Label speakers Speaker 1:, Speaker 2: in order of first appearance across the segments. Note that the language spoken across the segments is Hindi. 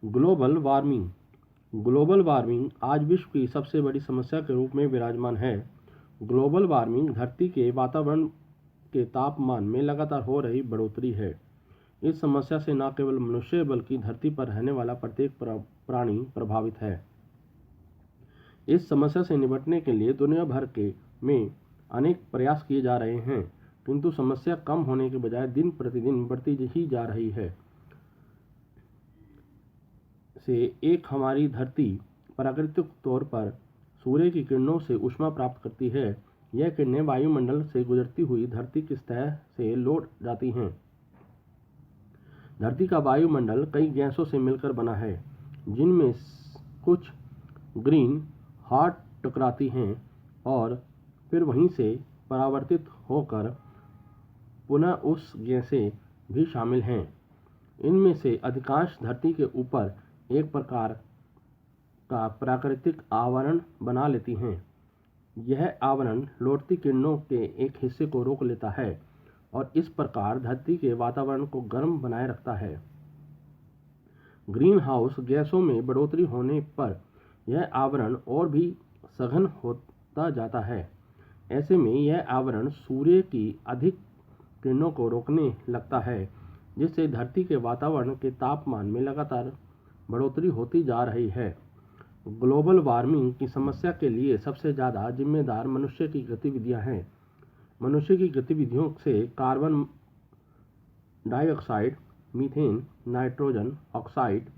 Speaker 1: Global warming. ग्लोबल वार्मिंग आज विश्व की सबसे बड़ी समस्या के रूप में विराजमान है। ग्लोबल वार्मिंग धरती के वातावरण के तापमान में लगातार हो रही बढ़ोतरी है। इस समस्या से न केवल मनुष्य बल्कि धरती पर रहने वाला प्रत्येक प्राणी प्रभावित है। इस समस्या से निपटने के लिए दुनिया भर में अनेक प्रयास किए जा रहे हैं, किंतु समस्या कम होने के बजाय दिन प्रतिदिन बढ़ती ही जा रही है। एक हमारी धरती प्राकृतिक तौर पर सूर्य की किरणों से ऊष्मा प्राप्त करती है। यह किरणें वायुमंडल से गुजरती हुई धरती की सतह से लौट जाती हैं। धरती का वायुमंडल कई गैसों से मिलकर बना है, जिनमें कुछ ग्रीन हार्ट टकराती हैं और फिर वहीं से परावर्तित होकर पुनः उस गैसें भी शामिल हैं। इनमें से अधिकांश धरती के ऊपर एक प्रकार का प्राकृतिक आवरण बना लेती हैं। यह आवरण लौटती किरणों के एक हिस्से को रोक लेता है और इस प्रकार धरती के वातावरण को गर्म बनाए रखता है। ग्रीन हाउस गैसों में बढ़ोतरी होने पर यह आवरण और भी सघन होता जाता है। ऐसे में यह आवरण सूर्य की अधिक किरणों को रोकने लगता है, जिससे धरती के वातावरण के तापमान में लगातार बढ़ोतरी होती जा रही है। ग्लोबल वार्मिंग की समस्या के लिए सबसे ज़्यादा जिम्मेदार मनुष्य की गतिविधियां हैं। मनुष्य की गतिविधियों से carbon dioxide, methane, nitrogen oxide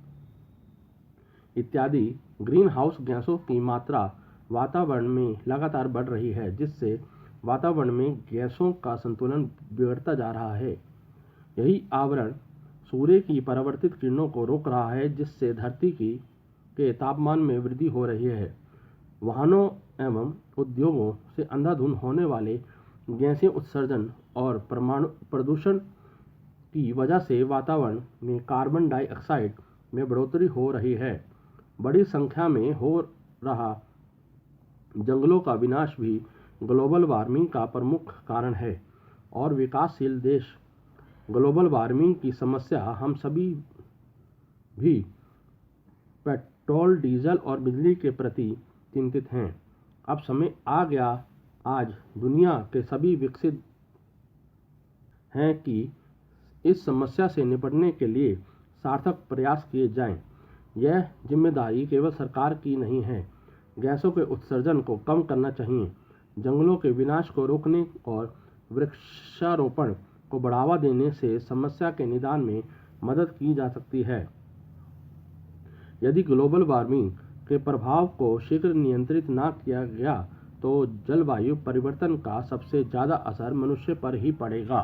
Speaker 1: इत्यादि ग्रीन हाउस गैसों की मात्रा वातावरण में लगातार बढ़ रही है, जिससे वातावरण में गैसों का संतुलन बिगड़ता जा रहा है। यही आवरण सूर्य की परावर्तित किरणों को रोक रहा है, जिससे धरती के तापमान में वृद्धि हो रही है। वाहनों एवं उद्योगों से अंधाधुंध होने वाले गैसीय उत्सर्जन और परमाणु प्रदूषण की वजह से वातावरण में कार्बन डाइऑक्साइड में बढ़ोतरी हो रही है। बड़ी संख्या में हो रहा जंगलों का विनाश भी ग्लोबल वार्मिंग का प्रमुख कारण है और विकासशील देश ग्लोबल वार्मिंग की समस्या हम सभी भी पेट्रोल, डीजल और बिजली के प्रति चिंतित हैं। अब समय आ गया, आज दुनिया के सभी विकसित हैं कि इस समस्या से निपटने के लिए सार्थक प्रयास किए जाएं। यह जिम्मेदारी केवल सरकार की नहीं है। गैसों के उत्सर्जन को कम करना चाहिए, जंगलों के विनाश को रोकने और वृक्षारोपण को बढ़ावा देने से समस्या के निदान में मदद की जा सकती है। यदि ग्लोबल वार्मिंग के प्रभाव को शीघ्र नियंत्रित न किया गया तो जलवायु परिवर्तन का सबसे ज़्यादा असर मनुष्य पर ही पड़ेगा।